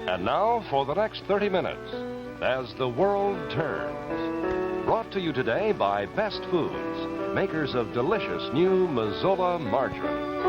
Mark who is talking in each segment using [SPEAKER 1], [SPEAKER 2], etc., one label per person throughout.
[SPEAKER 1] And now for the next 30 minutes, as the world turns. Brought to you today by Best Foods, makers of delicious new Mazola margarine.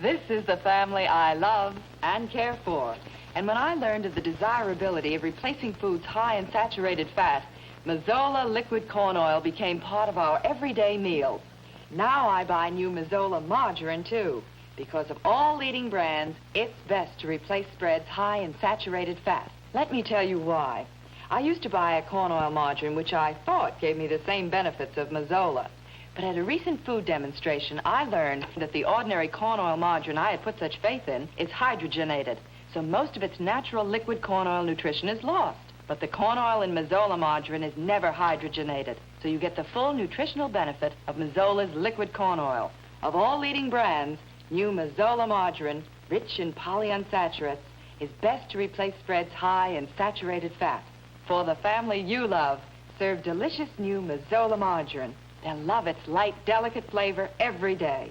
[SPEAKER 2] This is the family I love and care for. And when I learned of the desirability of replacing foods high in saturated fat, Mazola liquid corn oil became part of our everyday meals. Now I buy new Mazola margarine, too. Because of all leading brands, it's best to replace spreads high in saturated fat. Let me tell you why. I used to buy a corn oil margarine which I thought gave me the same benefits of Mazola. But at a recent food demonstration, I learned that the ordinary corn oil margarine I had put such faith in is hydrogenated. So most of its natural liquid corn oil nutrition is lost. But the corn oil in Mazola margarine is never hydrogenated. So you get the full nutritional benefit of Mazola's liquid corn oil. Of all leading brands, new Mazola margarine, rich in polyunsaturates, is best to replace spreads high in saturated fat. For the family you love, serve delicious new Mazola margarine. They'll love its light, delicate flavor every day.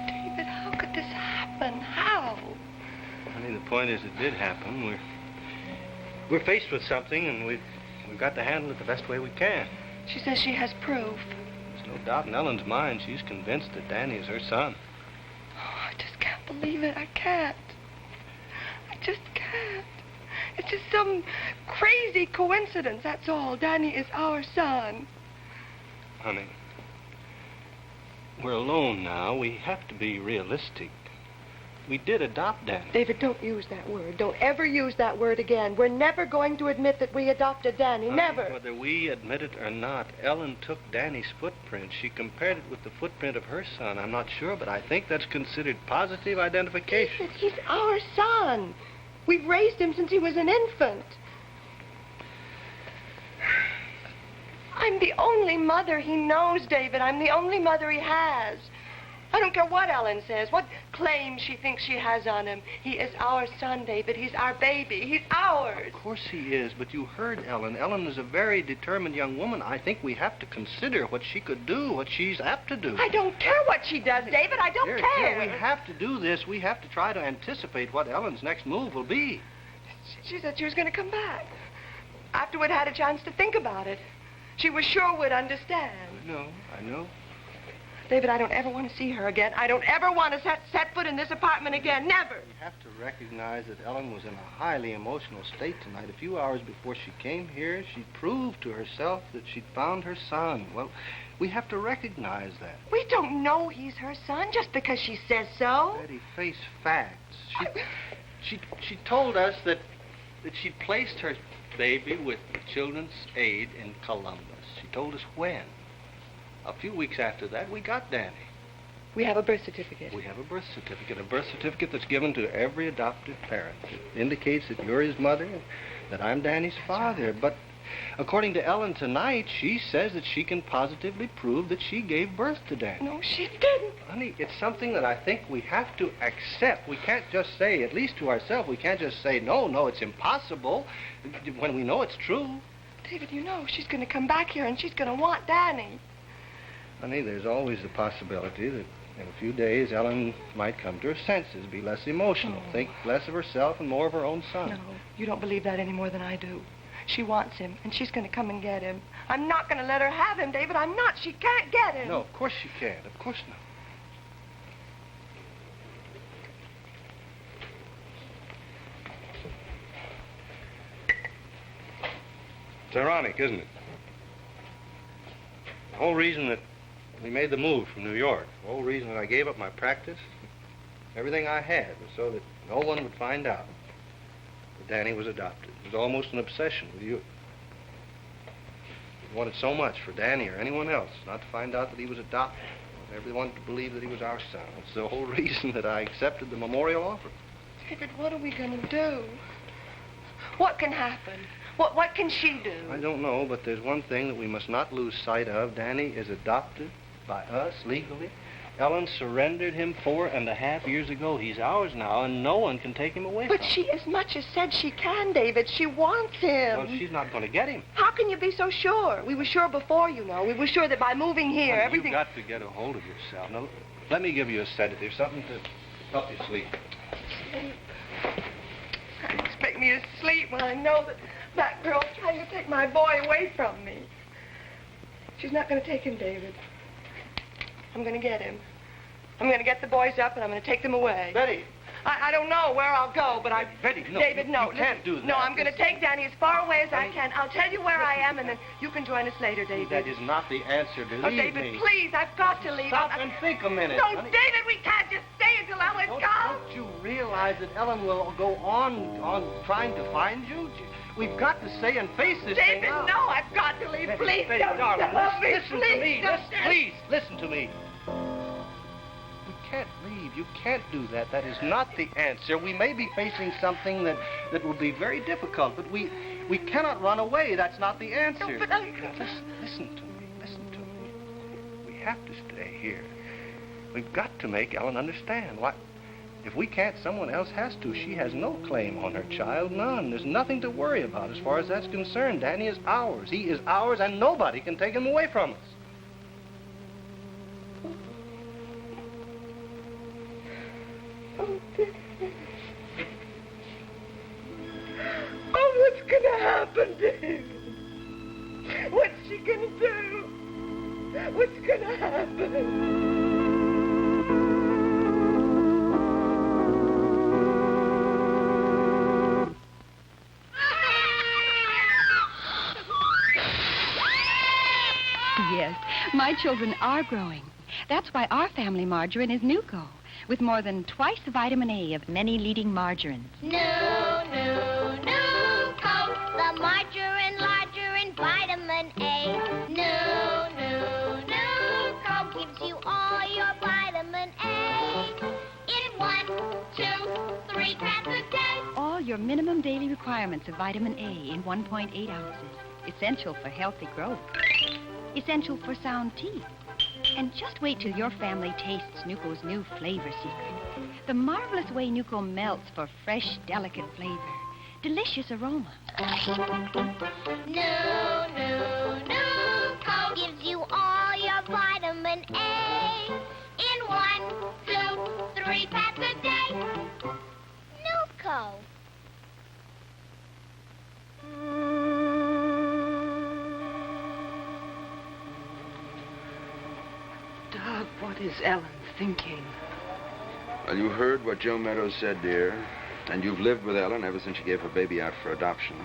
[SPEAKER 3] David, how could this happen? How?
[SPEAKER 4] Honey, the point is it did happen. We're faced with something, and we've got to handle it the best way we can.
[SPEAKER 3] She says she has proof.
[SPEAKER 4] There's no doubt in Ellen's mind. She's convinced that Danny is her son.
[SPEAKER 3] Oh, I just can't believe it. I can't. I just can't. It's just some crazy coincidence, that's all. Danny is our son.
[SPEAKER 4] Honey, we're alone now. We have to be realistic. We did adopt Danny.
[SPEAKER 3] David, don't use that word. Don't ever use that word again. We're never going to admit that we adopted Danny. Never.
[SPEAKER 4] Whether we admit it or not, Ellen took Danny's footprint. She compared it with the footprint of her son. I'm not sure, but I think that's considered positive identification.
[SPEAKER 3] David, he's our son. We've raised him since he was an infant. I'm the only mother he knows, David. I'm the only mother he has. I don't care what Ellen says, what claim she thinks she has on him. He is our son, David. He's our baby. He's ours.
[SPEAKER 4] Of course he is, but you heard Ellen. Ellen is a very determined young woman. I think we have to consider what she could do, what she's apt to do.
[SPEAKER 3] I don't care what she does, David. I don't care.
[SPEAKER 4] We have to do this. We have to try to anticipate what Ellen's next move will be.
[SPEAKER 3] She said she was going to come back. After we'd had a chance to think about it. She was sure we'd understand.
[SPEAKER 4] I know.
[SPEAKER 3] David, I don't ever want to see her again. I don't ever want to set foot in this apartment again. Never.
[SPEAKER 4] We have to recognize that Ellen was in a highly emotional state tonight. A few hours before she came here, she proved to herself that she'd found her son. Well, we have to recognize that.
[SPEAKER 3] We don't know he's her son just because she says so.
[SPEAKER 4] Betty, face facts. She told us that she'd placed her baby with Children's Aid in Columbus. She told us when. A few weeks after that, we got Danny.
[SPEAKER 3] We have a birth certificate.
[SPEAKER 4] We have a birth certificate that's given to every adoptive parent. It indicates that you're his mother, that I'm Danny's father. Right. But according to Ellen tonight, she says that she can positively prove that she gave birth to Danny.
[SPEAKER 3] No, she didn't.
[SPEAKER 4] Honey, it's something that I think we have to accept. We can't just say, at least to ourselves, we can't just say, no, it's impossible, when we know it's true.
[SPEAKER 3] David, you know she's going to come back here and she's going to want Danny.
[SPEAKER 4] Honey, there's always the possibility that in a few days Ellen might come to her senses, be less emotional, think less of herself and more of her own son.
[SPEAKER 3] No, you don't believe that any more than I do. She wants him, and she's going to come and get him. I'm not going to let her have him, David. I'm not. She can't get him.
[SPEAKER 4] No, of course she can't. Of course not. It's ironic, isn't it? The whole reason that we made the move from New York, the whole reason that I gave up my practice, everything I had, was so that no one would find out that Danny was adopted. It was almost an obsession with you. We wanted so much for Danny or anyone else not to find out that he was adopted. Everyone to believe that he was our son. That's the whole reason that I accepted the memorial offer.
[SPEAKER 3] David, what are we going to do? What can happen? What can she do?
[SPEAKER 4] I don't know, but there's one thing that we must not lose sight of. Danny is adopted by us legally. Ellen surrendered him 4.5 years ago. He's ours now, and no one can take him away from
[SPEAKER 3] But
[SPEAKER 4] us.
[SPEAKER 3] she as much as said she can, David. She wants him.
[SPEAKER 4] Well, she's not going to get him.
[SPEAKER 3] How can you be so sure? We were sure before, you know. We were sure that by moving here,
[SPEAKER 4] Honey,
[SPEAKER 3] everything...
[SPEAKER 4] You've got to get a hold of yourself. Now, let me give you a sedative, something to help you sleep.
[SPEAKER 3] You expect me to sleep when I know that that girl's trying to take my boy away from me. She's not going to take him, David. I'm going to get him. I'm going to get the boys up, and I'm going to take them away.
[SPEAKER 4] Betty!
[SPEAKER 3] I don't know where I'll go, but I...
[SPEAKER 4] Betty, no.
[SPEAKER 3] David, no.
[SPEAKER 4] You can't do that.
[SPEAKER 3] No, I'm going to take Danny as far away as I can. I'll tell you where I am, and then you can join us later, David.
[SPEAKER 4] That is not the answer. Believe
[SPEAKER 3] Oh, David,
[SPEAKER 4] me.
[SPEAKER 3] please, I've got to leave.
[SPEAKER 4] Stop and think a minute.
[SPEAKER 3] No,
[SPEAKER 4] honey.
[SPEAKER 3] David, we can't just stay until Ellen's gone.
[SPEAKER 4] Don't you realize that Ellen will go on trying to find you? We've got to stay and face this thing
[SPEAKER 3] David,
[SPEAKER 4] out.
[SPEAKER 3] no, I've got to leave.
[SPEAKER 4] Betty,
[SPEAKER 3] Please,
[SPEAKER 4] Betty,
[SPEAKER 3] don't
[SPEAKER 4] darling,
[SPEAKER 3] stop me.
[SPEAKER 4] listen
[SPEAKER 3] Please,
[SPEAKER 4] to me.
[SPEAKER 3] don't
[SPEAKER 4] Please, listen to me. You can't leave. You can't do that. That is not the answer. We may be facing something that will be very difficult, but we cannot run away. That's not the answer.
[SPEAKER 3] No, but
[SPEAKER 4] Listen to me. Listen to me. We have to stay here. We've got to make Ellen understand. Why, if we can't, someone else has to. She has no claim on her child, none. There's nothing to worry about as far as that's concerned. Danny is ours. He is ours, and nobody can take him away from us.
[SPEAKER 3] Oh, what's gonna happen, David? What's she gonna do? What's gonna happen?
[SPEAKER 5] Yes, my children are growing. That's why our family margarine is Nuco, with more than twice the vitamin A of many leading margarines.
[SPEAKER 6] Nuco, the margarine larger in vitamin A. Nuco gives you all your vitamin A in 1, 2, 3 pads a day.
[SPEAKER 5] All your minimum daily requirements of vitamin A in 1.8 ounces. Essential for healthy growth. Essential for sound teeth. And just wait till your family tastes Nuco's new flavor secret. The marvelous way Nuco melts for fresh, delicate flavor. Delicious aroma.
[SPEAKER 6] Nuco gives you all your vitamin A in 1, 2, 3 pads a day. Nuco.
[SPEAKER 2] Doug, what is Ellen thinking?
[SPEAKER 7] Well, you heard what Joe Meadows said, dear. And you've lived with Ellen ever since she gave her baby out for adoption.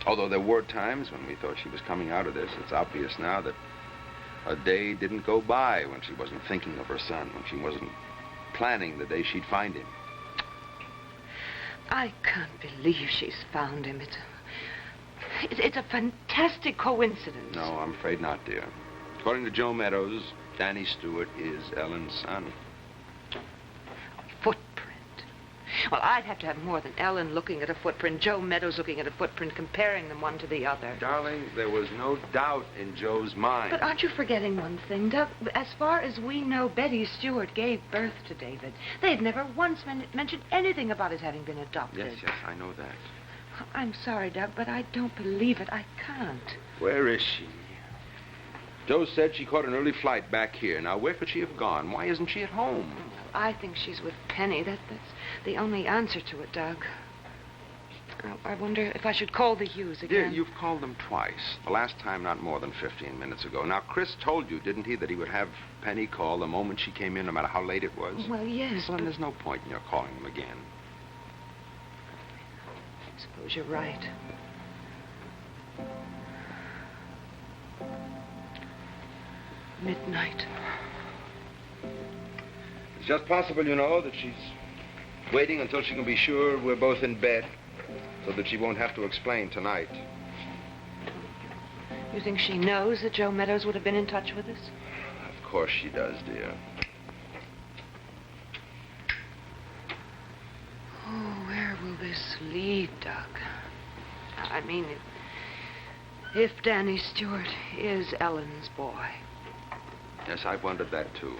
[SPEAKER 7] Although there were times when we thought she was coming out of this, it's obvious now that a day didn't go by when she wasn't thinking of her son, when she wasn't planning the day she'd find him.
[SPEAKER 2] I can't believe she's found him. It's a fantastic coincidence.
[SPEAKER 7] No, I'm afraid not, dear. According to Joe Meadows, Danny Stewart is Ellen's son.
[SPEAKER 2] Footprint. Well, I'd have to have more than Ellen looking at a footprint, Joe Meadows looking at a footprint, comparing them one to the other.
[SPEAKER 7] Darling, there was no doubt in Joe's mind.
[SPEAKER 2] But aren't you forgetting one thing, Doug? As far as we know, Betty Stewart gave birth to David. They've never once mentioned anything about his having been adopted.
[SPEAKER 7] Yes, I know that.
[SPEAKER 2] I'm sorry, Doug, but I don't believe it. I can't.
[SPEAKER 7] Where is she? Joe said she caught an early flight back here. Now, where could she have gone? Why isn't she at home?
[SPEAKER 2] I think she's with Penny. That's the only answer to it, Doug. I wonder if I should call the Hughes again.
[SPEAKER 7] Dear, you've called them twice. The last time not more than 15 minutes ago. Now, Chris told you, didn't he, that he would have Penny call the moment she came in, no matter how late it was?
[SPEAKER 2] Well, yes,
[SPEAKER 7] Well,
[SPEAKER 2] but...
[SPEAKER 7] there's no point in your calling them again.
[SPEAKER 2] I suppose you're right. Midnight.
[SPEAKER 7] It's just possible, you know, that she's waiting until she can be sure we're both in bed, so that she won't have to explain tonight.
[SPEAKER 2] You think she knows that Joe Meadows would have been in touch with us?
[SPEAKER 7] Of course she does, dear.
[SPEAKER 2] Oh, where will this lead, Doug?
[SPEAKER 3] I mean, if Danny Stewart is Ellen's boy.
[SPEAKER 7] Yes, I've wondered that, too.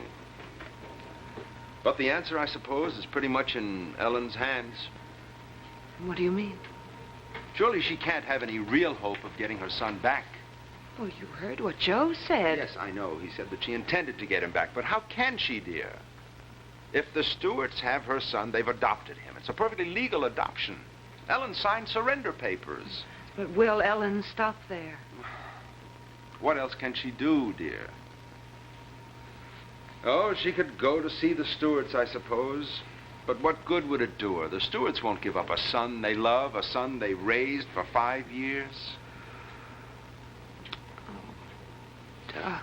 [SPEAKER 7] But the answer, I suppose, is pretty much in Ellen's hands.
[SPEAKER 3] What do you mean?
[SPEAKER 7] Surely she can't have any real hope of getting her son back.
[SPEAKER 3] Well, you heard what Joe said.
[SPEAKER 7] Yes, I know. He said that she intended to get him back. But how can she, dear? If the Stewarts have her son, they've adopted him. It's a perfectly legal adoption. Ellen signed surrender papers.
[SPEAKER 3] But will Ellen stop there?
[SPEAKER 7] What else can she do, dear? Oh, she could go to see the Stewarts, I suppose. But what good would it do her? The Stewarts won't give up a son they love, a son they raised for 5 years.
[SPEAKER 3] Oh, Doug,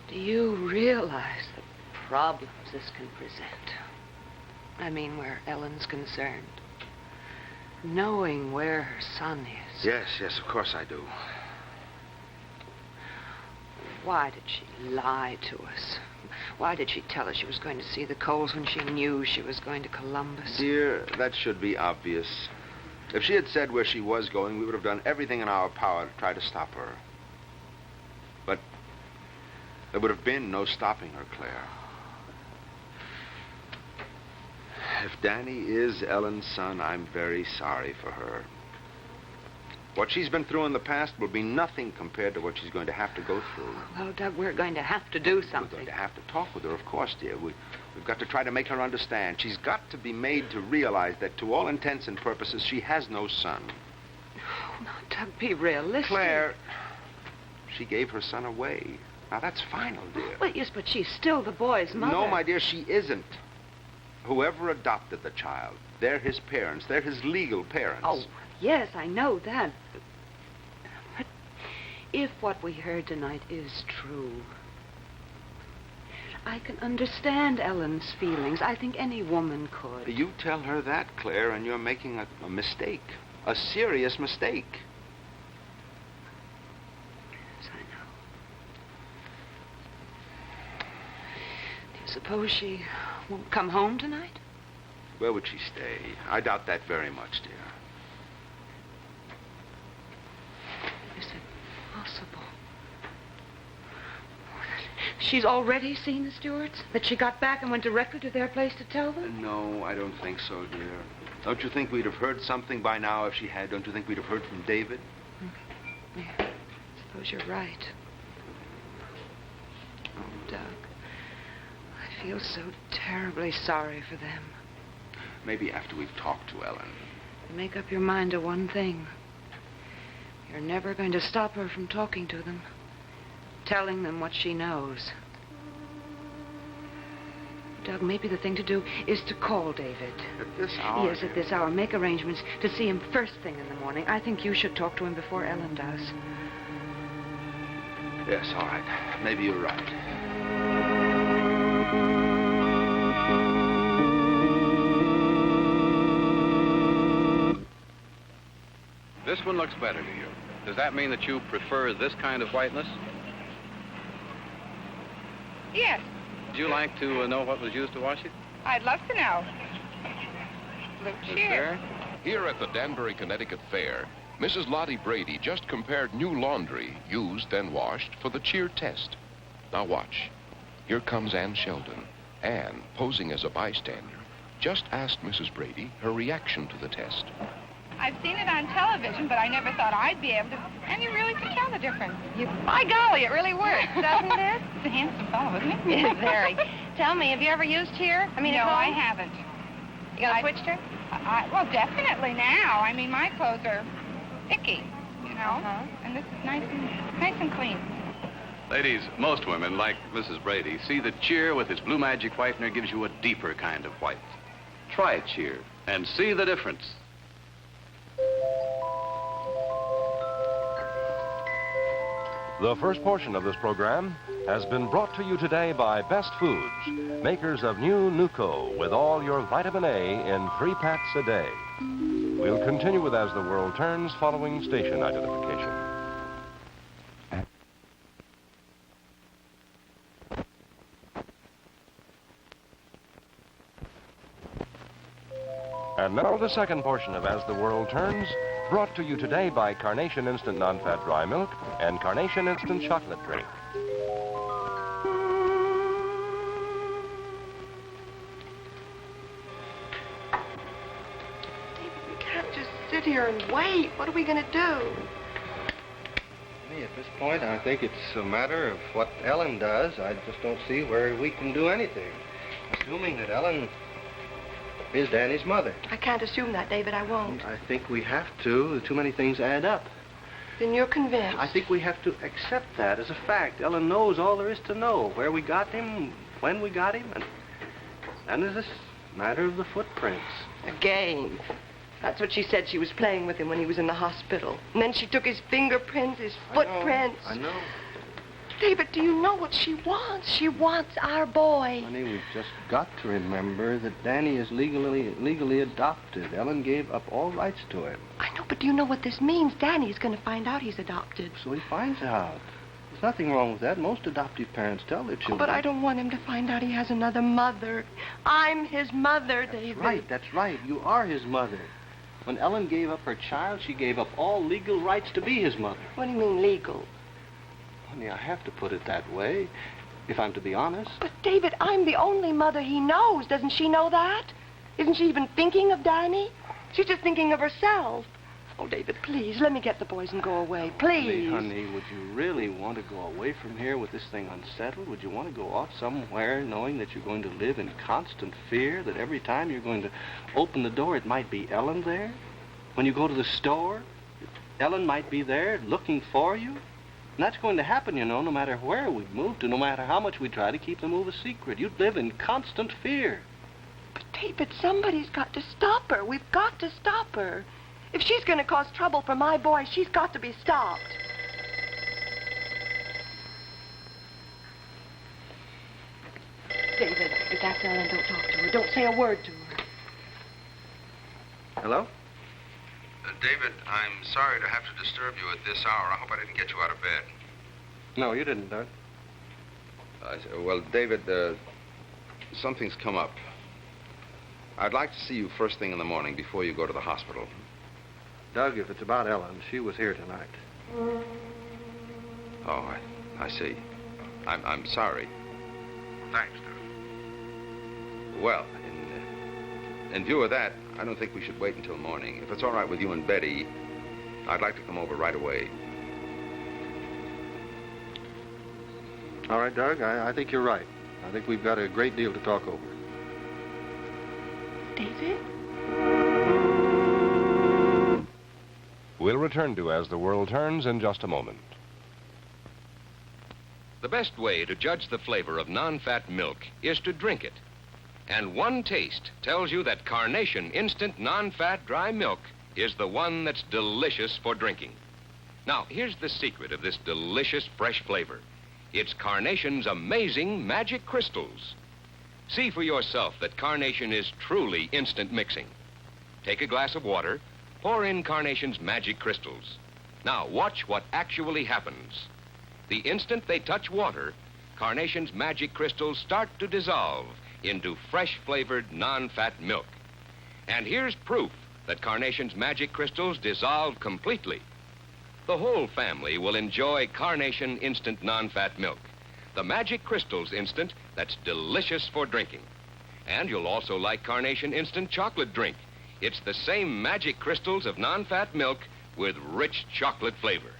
[SPEAKER 3] do you realize the problems this can present? I mean, where Ellen's concerned. Knowing where her son is.
[SPEAKER 7] Yes, of course I do.
[SPEAKER 3] Why did she lie to us? Why did she tell us she was going to see the Coles when she knew she was going to Columbus?
[SPEAKER 7] Dear, that should be obvious. If she had said where she was going, we would have done everything in our power to try to stop her. But there would have been no stopping her, Claire. If Danny is Ellen's son, I'm very sorry for her. What she's been through in the past will be nothing compared to what she's going to have to go through.
[SPEAKER 3] Well, Doug, we're going to have to do something.
[SPEAKER 7] We're going to have to talk with her, of course, dear. We've got to try to make her understand. She's got to be made to realize that to all intents and purposes, she has no son.
[SPEAKER 3] Oh, now, Doug, be realistic.
[SPEAKER 7] Claire, she gave her son away. Now, that's final, dear.
[SPEAKER 3] Well, yes, but she's still the boy's mother.
[SPEAKER 7] No, my dear, she isn't. Whoever adopted the child, they're his parents. They're his legal parents.
[SPEAKER 3] Oh, yes, I know that. But if what we heard tonight is true, I can understand Ellen's feelings. I think any woman could.
[SPEAKER 7] You tell her that, Claire, and you're making a mistake. A serious mistake.
[SPEAKER 3] Yes, I know. Do you suppose she won't come home tonight?
[SPEAKER 7] Where would she stay? I doubt that very much, dear.
[SPEAKER 3] Is it possible? She's already seen the Stewarts? That she got back and went directly to their place to tell them?
[SPEAKER 7] No, I don't think so, dear. Don't you think we'd have heard something by now if she had? Don't you think we'd have heard from David?
[SPEAKER 3] Yeah, I suppose you're right. Oh, Doug, I feel so terribly sorry for them.
[SPEAKER 7] Maybe after we've talked to Ellen.
[SPEAKER 3] Make up your mind to one thing. You're never going to stop her from talking to them, telling them what she knows. Doug, maybe the thing to do is to call David.
[SPEAKER 7] At this hour?
[SPEAKER 3] Yes, at this hour. Make arrangements to see him first thing in the morning. I think you should talk to him before Ellen does.
[SPEAKER 7] Yes, all right. Maybe you're right.
[SPEAKER 8] This one looks better to you. Does that mean that you prefer this kind of whiteness?
[SPEAKER 9] Yes,
[SPEAKER 8] Would you like to know what was used to wash it?
[SPEAKER 9] I'd love to know. Blue cheer.
[SPEAKER 1] Here at the Danbury, Connecticut Fair, Mrs. Lottie Brady just compared new laundry, used and washed, for the cheer test. Now watch. Here comes Ann Sheldon. Ann, posing as a bystander, just asked Mrs. Brady her reaction to the test.
[SPEAKER 9] I've seen it on television, but I never thought I'd be able to. And you really can tell the difference. By golly, it really works, doesn't it? It's a handsome fellow, isn't it?
[SPEAKER 10] Yeah, very. Tell me, have you ever used cheer?
[SPEAKER 9] No, I haven't.
[SPEAKER 10] You gonna switch to?
[SPEAKER 9] Well, definitely now. I mean, my clothes are icky, you know, and this is nice and clean.
[SPEAKER 8] Ladies, most women, like Mrs. Brady, see that cheer with its Blue Magic whitener gives you a deeper kind of white. Try cheer and see the difference.
[SPEAKER 1] The first portion of this program has been brought to you today by Best Foods, makers of new Nuco with all your vitamin A in 3 pats a day. We'll continue with As the World Turns following station identification. And now the second portion of As the World Turns, brought to you today by Carnation Instant Non-Fat Dry Milk and Carnation Instant Chocolate Drink.
[SPEAKER 3] David, we can't just sit here and wait. What are we going to do?
[SPEAKER 4] Me, at this point, I think it's a matter of what Ellen does. I just don't see where we can do anything. Assuming that Ellen is Danny's mother.
[SPEAKER 3] I can't assume that, David. I won't.
[SPEAKER 4] I think we have to. Too many things add up.
[SPEAKER 3] Then you're convinced.
[SPEAKER 4] I think we have to accept that as a fact. Ellen knows all there is to know. Where we got him, when we got him, and then there's this matter of the footprints.
[SPEAKER 3] Again. That's what she said. She was playing with him when he was in the hospital. And then she took his fingerprints, his footprints.
[SPEAKER 4] I know.
[SPEAKER 3] David, do you know what she wants? She wants our boy.
[SPEAKER 4] Honey, we've just got to remember that Danny is legally adopted. Ellen gave up all rights to him.
[SPEAKER 3] I know, but do you know what this means? Danny's going to find out he's adopted.
[SPEAKER 4] So he finds out. There's nothing wrong with that. Most adoptive parents tell their children.
[SPEAKER 3] Oh, but I don't want him to find out he has another mother. I'm his mother, David.
[SPEAKER 4] That's right. You are his mother. When Ellen gave up her child, she gave up all legal rights to be his mother.
[SPEAKER 3] What do you mean, legal?
[SPEAKER 4] Honey, I have to put it that way, if I'm to be honest.
[SPEAKER 3] But, David, I'm the only mother he knows. Doesn't she know that? Isn't she even thinking of Danny? She's just thinking of herself. Oh, David, please, let me get the boys and go away. Please.
[SPEAKER 4] Honey, would you really want to go away from here with this thing unsettled? Would you want to go off somewhere knowing that you're going to live in constant fear, that every time you're going to open the door, it might be Ellen there? When you go to the store, Ellen might be there looking for you? And that's going to happen, you know, no matter where we move to, no matter how much we try to keep the move a secret. You'd live in constant fear.
[SPEAKER 3] But, David, somebody's got to stop her. We've got to stop her. If she's going to cause trouble for my boy, she's got to be stopped. David, if that's Ellen, don't talk to her. Don't say a word to her.
[SPEAKER 4] Hello?
[SPEAKER 7] David, I'm sorry to have to disturb you at this hour. I hope I didn't get you out of bed.
[SPEAKER 4] No, you didn't, Doug.
[SPEAKER 7] Well, David, something's come up. I'd like to see you first thing in the morning before you go to the hospital.
[SPEAKER 4] Doug, if it's about Ellen, she was here tonight.
[SPEAKER 7] Oh, I see. I'm sorry. Thanks, Doug. Well, in view of that, I don't think we should wait until morning. If it's all right with you and Betty, I'd like to come over right away.
[SPEAKER 4] All right, Doug, I think you're right. I think we've got a great deal to talk over.
[SPEAKER 3] David?
[SPEAKER 1] We'll return to As the World Turns in just a moment. The best way to judge the flavor of non-fat milk is to drink it. And one taste tells you that Carnation Instant Non-Fat Dry Milk is the one that's delicious for drinking. Now, here's the secret of this delicious fresh flavor. It's Carnation's amazing magic crystals. See for yourself that Carnation is truly instant mixing. Take a glass of water, pour in Carnation's magic crystals. Now, watch what actually happens. The instant they touch water, Carnation's magic crystals start to dissolve into fresh-flavored, non-fat milk. And here's proof that Carnation's magic crystals dissolve completely. The whole family will enjoy Carnation Instant Non-Fat Milk, the magic crystals instant that's delicious for drinking. And you'll also like Carnation Instant Chocolate Drink. It's the same magic crystals of non-fat milk with rich chocolate flavor.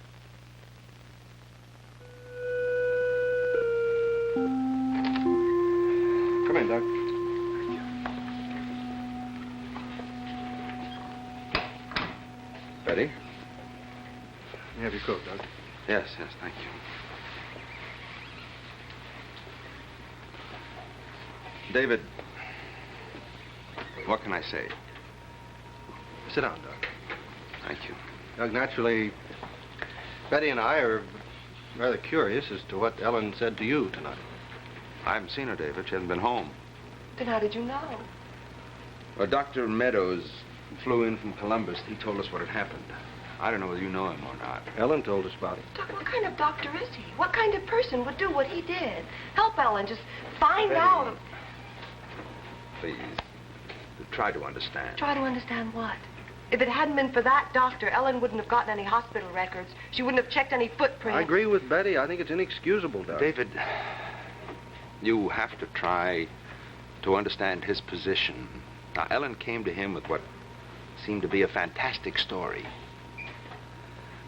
[SPEAKER 4] Come in, Doug.
[SPEAKER 7] Betty?
[SPEAKER 4] You have your coat, Doug.
[SPEAKER 7] Yes, thank you. David, what can I say?
[SPEAKER 4] Sit down, Doug.
[SPEAKER 7] Thank you.
[SPEAKER 4] Doug, naturally, Betty and I are rather curious as to what Ellen said to you tonight.
[SPEAKER 7] I haven't seen her, David. She hasn't been home.
[SPEAKER 3] Then how did you know?
[SPEAKER 7] Well, Dr. Meadows flew in from Columbus. He told us what had happened. I don't know whether you know him or not.
[SPEAKER 4] Ellen told us about it.
[SPEAKER 3] Doc, what kind of doctor is he? What kind of person would do what he did? Help Ellen. Just find
[SPEAKER 7] Betty.
[SPEAKER 3] out.
[SPEAKER 7] Please. try to understand.
[SPEAKER 3] Try to understand what? If it hadn't been for that doctor, Ellen wouldn't have gotten any hospital records. She wouldn't have checked any footprints.
[SPEAKER 4] I agree with Betty. I think it's inexcusable, Doc.
[SPEAKER 7] David, you have to try to understand his position. Now, Ellen came to him with what seemed to be a fantastic story.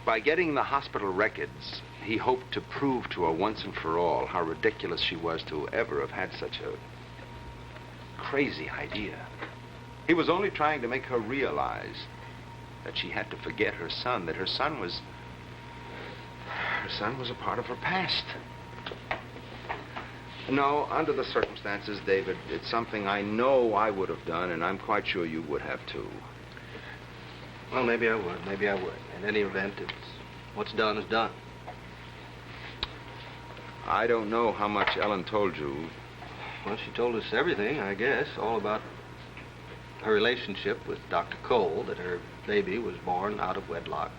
[SPEAKER 7] By getting the hospital records, he hoped to prove to her once and for all how ridiculous she was to ever have had such a crazy idea. He was only trying to make her realize that she had to forget her son, that her son was a part of her past. No, under the circumstances, David, it's something I know I would have done, and I'm quite sure you would have too.
[SPEAKER 4] Well, maybe I would. Maybe I would. In any event, what's done is done.
[SPEAKER 7] I don't know how much Ellen told you.
[SPEAKER 4] Well, she told us everything, I guess, all about her relationship with Dr. Cole, that her baby was born out of wedlock.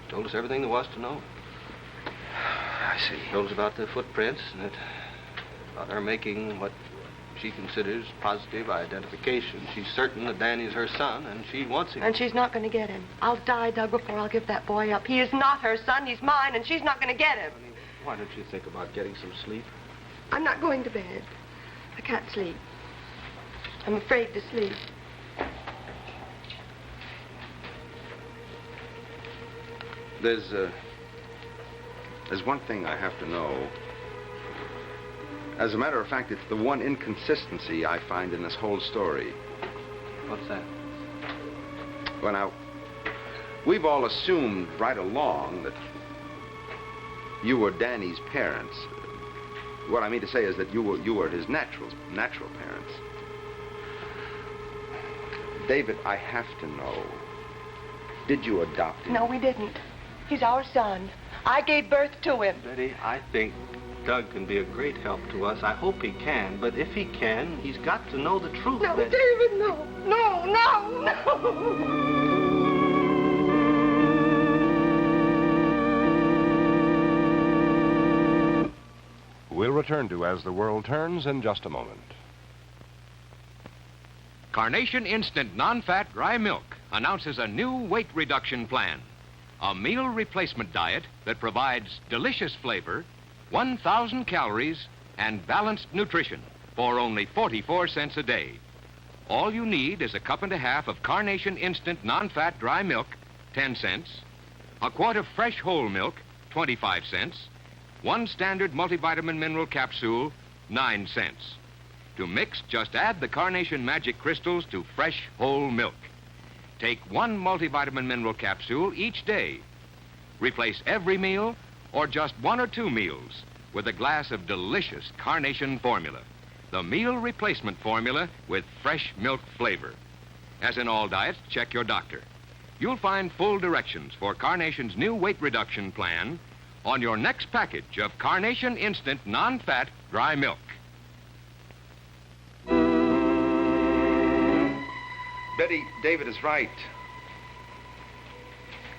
[SPEAKER 4] Told us everything there was to know.
[SPEAKER 7] I see.
[SPEAKER 4] Told us about the footprints, and about her making what she considers positive identification. She's certain that Danny's her son, and she wants him.
[SPEAKER 3] And she's not going to get him. I'll die, Doug, before I'll give that boy up. He is not her son. He's mine, and she's not going to get him.
[SPEAKER 4] Honey, why don't you think about getting some sleep?
[SPEAKER 3] I'm not going to bed. I can't sleep. I'm afraid to sleep.
[SPEAKER 7] There's one thing I have to know. As a matter of fact, it's the one inconsistency I find in this whole story.
[SPEAKER 4] What's that?
[SPEAKER 7] Well, now, we've all assumed right along that you were Danny's parents. What I mean to say is that you were his natural parents. David, I have to know. Did you adopt him?
[SPEAKER 3] No, we didn't. He's our son. I gave birth to him.
[SPEAKER 4] Betty, I think Doug can be a great help to us. I hope he can, but if he can, he's got to know the truth.
[SPEAKER 3] No,
[SPEAKER 4] Betty.
[SPEAKER 3] David, no. No, no, no.
[SPEAKER 1] We'll return to As the World Turns in just a moment.
[SPEAKER 11] Carnation Instant Non-Fat Dry Milk announces a new weight reduction plan. A meal replacement diet that provides delicious flavor, 1,000 calories, and balanced nutrition for only 44 cents a day. All you need is a cup and a half of Carnation Instant Non-Fat Dry Milk, 10 cents, a quart of fresh whole milk, 25 cents, one standard multivitamin mineral capsule, 9 cents. To mix, just add the Carnation Magic Crystals to fresh whole milk. Take one multivitamin mineral capsule each day. Replace every meal or just one or two meals with a glass of delicious Carnation formula, the meal replacement formula with fresh milk flavor. As in all diets, check your doctor. You'll find full directions for Carnation's new weight reduction plan on your next package of Carnation Instant Non-Fat Dry Milk.
[SPEAKER 7] Betty, David is right.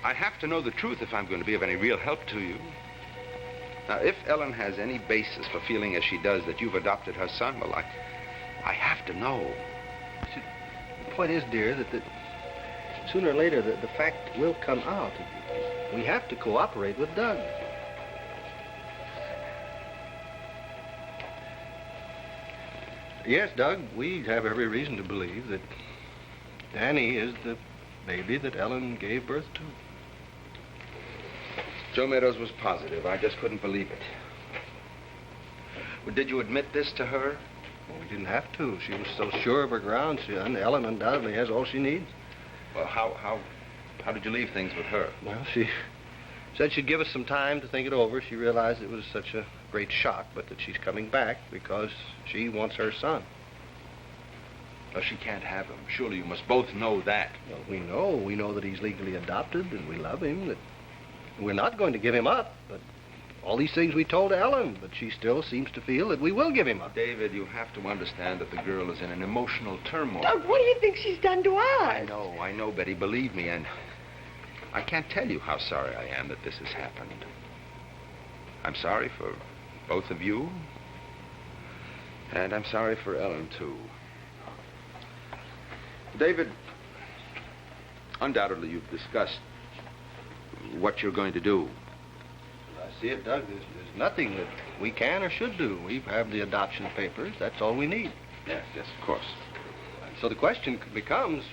[SPEAKER 7] I have to know the truth if I'm going to be of any real help to you. Now, if Ellen has any basis for feeling as she does that you've adopted her son, well, I have to know.
[SPEAKER 4] The point is, dear, that sooner or later the fact will come out. We have to cooperate with Doug. Yes, Doug, we have every reason to believe that Danny is the baby that Ellen gave birth to.
[SPEAKER 7] Joe Meadows was positive. I just couldn't believe it. Well, did you admit this to her?
[SPEAKER 4] Well, we didn't have to. She was so sure of her ground. And Ellen undoubtedly has all she needs.
[SPEAKER 7] Well, how did you leave things with her?
[SPEAKER 4] Well, she said she'd give us some time to think it over. She realized it was such a great shock, but that she's coming back because she wants her son.
[SPEAKER 7] Well, she can't have him. Surely you must both know that.
[SPEAKER 4] Well, we know. We know that he's legally adopted and we love him, that we're not going to give him up. But all these things we told Ellen, but she still seems to feel that we will give him up.
[SPEAKER 7] David, you have to understand that the girl is in an emotional turmoil.
[SPEAKER 3] Doug, what do you think she's done to us?
[SPEAKER 7] I know, Betty, believe me, and I can't tell you how sorry I am that this has happened. I'm sorry for both of you, and I'm sorry for Ellen, too. David, undoubtedly you've discussed what you're going to do.
[SPEAKER 4] I see it, Doug. There's nothing that we can or should do. We have the adoption papers. That's all we need.
[SPEAKER 7] Yes, of course.
[SPEAKER 4] So the question becomes,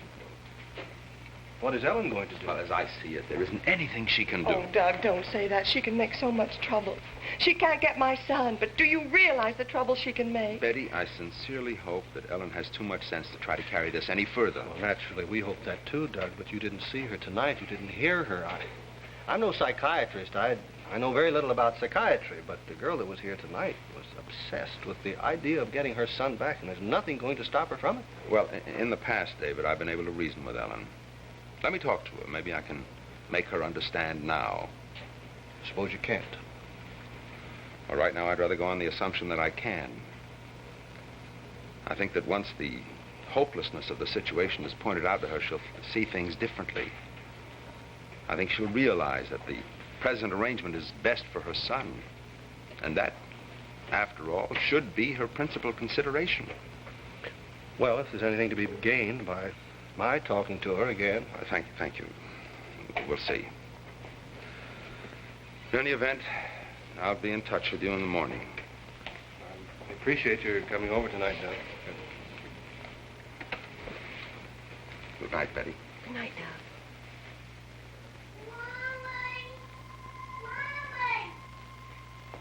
[SPEAKER 4] what is Ellen going to do?
[SPEAKER 7] Well, as I see it, there isn't anything she can do.
[SPEAKER 3] Oh, Doug, don't say that. She can make so much trouble. She can't get my son, but do you realize the trouble she can make?
[SPEAKER 7] Betty, I sincerely hope that Ellen has too much sense to try to carry this any further.
[SPEAKER 4] Well, naturally, we hope that too, Doug, but you didn't see her tonight. You didn't hear her. I'm no psychiatrist. I know very little about psychiatry, but the girl that was here tonight was obsessed with the idea of getting her son back, and there's nothing going to stop her from it.
[SPEAKER 7] Well, in the past, David, I've been able to reason with Ellen. Let me talk to her. Maybe I can make her understand now.
[SPEAKER 4] Suppose you can't.
[SPEAKER 7] Well, right now, I'd rather go on the assumption that I can. I think that once the hopelessness of the situation is pointed out to her, she'll see things differently. I think she'll realize that the present arrangement is best for her son. And that, after all, should be her principal consideration.
[SPEAKER 4] Well, if there's anything to be gained by my talking to her again.
[SPEAKER 7] Thank you. We'll see. In any event, I'll be in touch with you in the morning.
[SPEAKER 4] I appreciate your coming over tonight, Doug.
[SPEAKER 7] Good night, Betty.
[SPEAKER 3] Good night, Doug.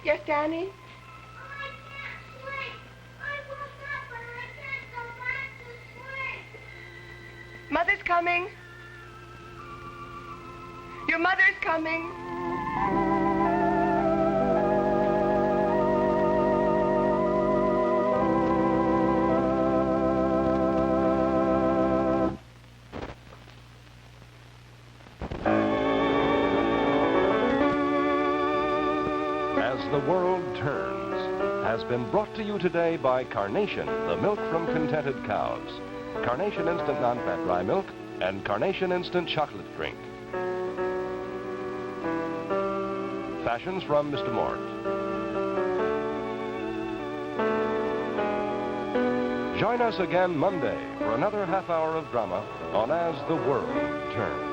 [SPEAKER 3] Yes, Danny? Mother's coming. Your mother's coming.
[SPEAKER 12] As the World Turns has been brought to you today by Carnation, the milk from contented cows. Carnation Instant Non-Fat Dry Milk and Carnation Instant Chocolate Drink. Fashions from Mr. Mort. Join us again Monday for another half hour of drama on As the World Turns.